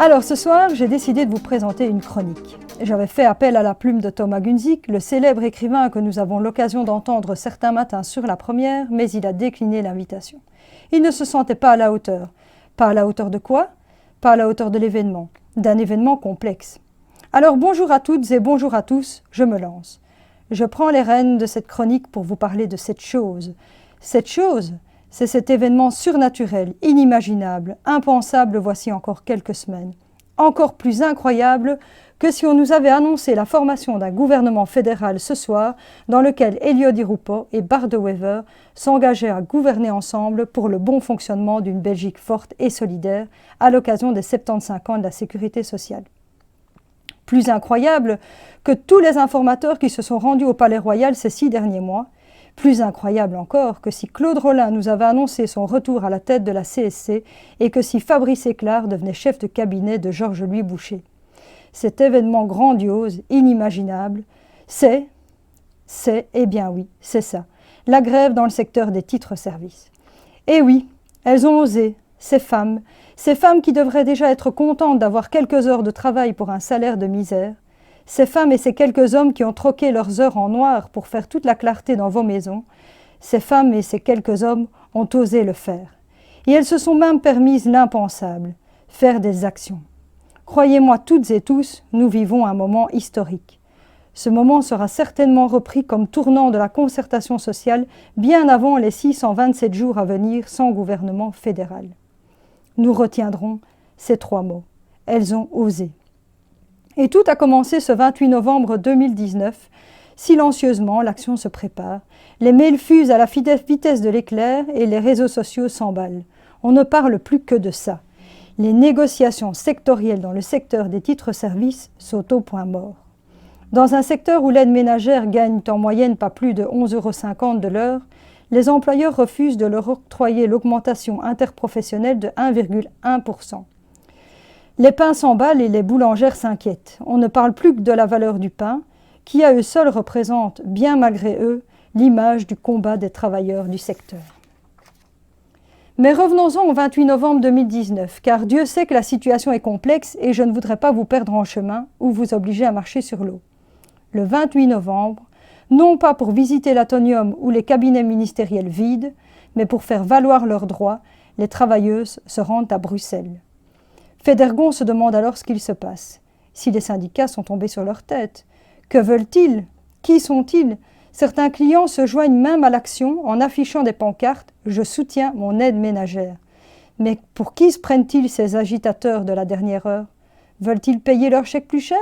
Alors ce soir, j'ai décidé de vous présenter une chronique. J'avais fait appel à la plume de Thomas Gunzig, le célèbre écrivain que nous avons l'occasion d'entendre certains matins sur la première, mais il a décliné l'invitation. Il ne se sentait pas à la hauteur. Pas à la hauteur de quoi? Pas à la hauteur de l'événement, d'un événement complexe. Alors bonjour à toutes et bonjour à tous, je me lance. Je prends les rênes de cette chronique pour vous parler de cette chose. Cette chose, c'est cet événement surnaturel, inimaginable, impensable voici encore quelques semaines. Encore plus incroyable que si on nous avait annoncé la formation d'un gouvernement fédéral ce soir dans lequel Elio Di Rupo et Bart De Wever s'engageaient à gouverner ensemble pour le bon fonctionnement d'une Belgique forte et solidaire à l'occasion des 75 ans de la sécurité sociale. Plus incroyable que tous les informateurs qui se sont rendus au Palais Royal ces 6 derniers mois. Plus incroyable encore que si Claude Rolin nous avait annoncé son retour à la tête de la CSC et que si Fabrice Éclard devenait chef de cabinet de Georges-Louis Boucher. Cet événement grandiose, inimaginable, c'est, eh bien oui, c'est ça, la grève dans le secteur des titres-services. Et oui, elles ont osé, ces femmes qui devraient déjà être contentes d'avoir quelques heures de travail pour un salaire de misère, ces femmes et ces quelques hommes qui ont troqué leurs heures en noir pour faire toute la clarté dans vos maisons, ces femmes et ces quelques hommes ont osé le faire. Et elles se sont même permises l'impensable, faire des actions. Croyez-moi toutes et tous, nous vivons un moment historique. Ce moment sera certainement repris comme tournant de la concertation sociale bien avant les 627 jours à venir sans gouvernement fédéral. Nous retiendrons ces 3 mots. Elles ont osé. Et tout a commencé ce 28 novembre 2019. Silencieusement, l'action se prépare. Les mails fusent à la vitesse de l'éclair et les réseaux sociaux s'emballent. On ne parle plus que de ça. Les négociations sectorielles dans le secteur des titres-services sont au point mort. Dans un secteur où l'aide ménagère gagne en moyenne pas plus de 11,50 € de l'heure, les employeurs refusent de leur octroyer l'augmentation interprofessionnelle de 1,1%. Les pains s'emballent et les boulangères s'inquiètent. On ne parle plus que de la valeur du pain, qui à eux seuls représente, bien malgré eux, l'image du combat des travailleurs du secteur. Mais revenons-en au 28 novembre 2019, car Dieu sait que la situation est complexe et je ne voudrais pas vous perdre en chemin ou vous obliger à marcher sur l'eau. Le 28 novembre, non pas pour visiter l'Atonium ou les cabinets ministériels vides, mais pour faire valoir leurs droits, les travailleuses se rendent à Bruxelles. Fédergon se demande alors ce qu'il se passe. Si les syndicats sont tombés sur leur tête, que veulent-ils? Qui sont-ils? Certains clients se joignent même à l'action en affichant des pancartes « Je soutiens mon aide ménagère ». Mais pour qui se prennent-ils ces agitateurs de la dernière heure? Veulent-ils payer leur chèque plus cher?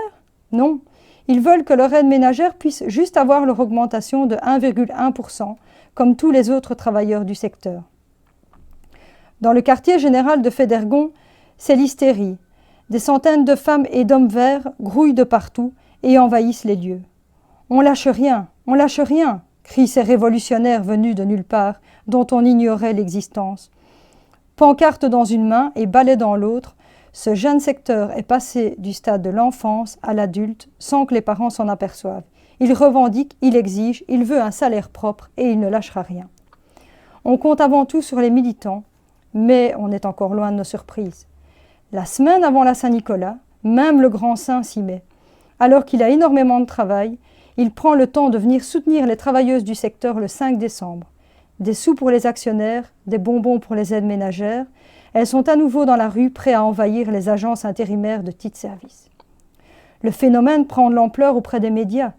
Non. Ils veulent que leur aide ménagère puisse juste avoir leur augmentation de 1,1%, comme tous les autres travailleurs du secteur. Dans le quartier général de Fédergon, c'est l'hystérie. Des centaines de femmes et d'hommes verts grouillent de partout et envahissent les lieux. « On lâche rien, crient ces révolutionnaires venus de nulle part, dont on ignorait l'existence. Pancarte dans une main et balai dans l'autre, ce jeune secteur est passé du stade de l'enfance à l'adulte sans que les parents s'en aperçoivent. Il revendique, il exige, il veut un salaire propre et il ne lâchera rien. On compte avant tout sur les militants, mais on est encore loin de nos surprises. La semaine avant la Saint-Nicolas, même le grand saint s'y met. Alors qu'il a énormément de travail, il prend le temps de venir soutenir les travailleuses du secteur le 5 décembre. Des sous pour les actionnaires, des bonbons pour les aides ménagères. Elles sont à nouveau dans la rue, prêtes à envahir les agences intérimaires de titres-services. Le phénomène prend de l'ampleur auprès des médias.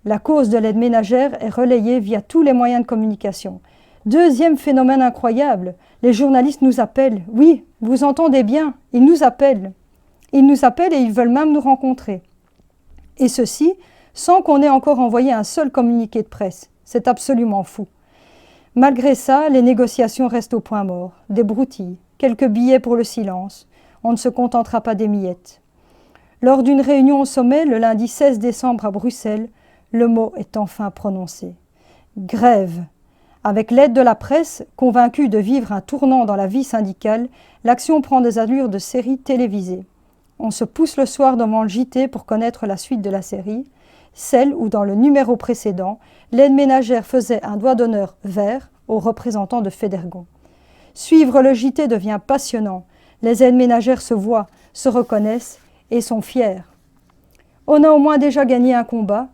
La cause de l'aide ménagère est relayée via tous les moyens de communication. Deuxième phénomène incroyable, les journalistes nous appellent. Oui, vous entendez bien, ils nous appellent. Ils nous appellent et ils veulent même nous rencontrer. Et ceci, sans qu'on ait encore envoyé un seul communiqué de presse. C'est absolument fou. Malgré ça, les négociations restent au point mort. Des broutilles, quelques billets pour le silence. On ne se contentera pas des miettes. Lors d'une réunion au sommet, le lundi 16 décembre à Bruxelles, le mot est enfin prononcé. Grève. Avec l'aide de la presse, convaincue de vivre un tournant dans la vie syndicale, l'action prend des allures de série télévisée. On se pousse le soir devant le JT pour connaître la suite de la série, celle où dans le numéro précédent, l'aide ménagère faisait un doigt d'honneur vert aux représentants de Fédergon. Suivre le JT devient passionnant. Les aides ménagères se voient, se reconnaissent et sont fiers. On a au moins déjà gagné un combat,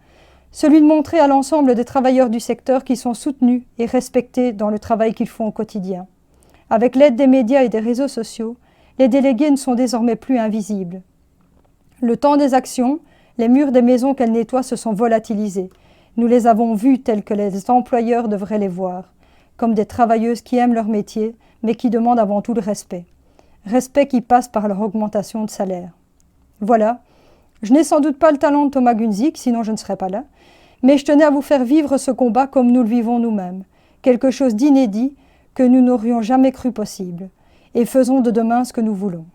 celui de montrer à l'ensemble des travailleurs du secteur qu'ils sont soutenus et respectés dans le travail qu'ils font au quotidien. Avec l'aide des médias et des réseaux sociaux, les délégués ne sont désormais plus invisibles. Le temps des actions, les murs des maisons qu'elles nettoient se sont volatilisés. Nous les avons vus tels que les employeurs devraient les voir, comme des travailleuses qui aiment leur métier, mais qui demandent avant tout le respect. Respect qui passe par leur augmentation de salaire. Voilà, je n'ai sans doute pas le talent de Thomas Gunzig, sinon je ne serais pas là, mais je tenais à vous faire vivre ce combat comme nous le vivons nous-mêmes, quelque chose d'inédit que nous n'aurions jamais cru possible, et faisons de demain ce que nous voulons.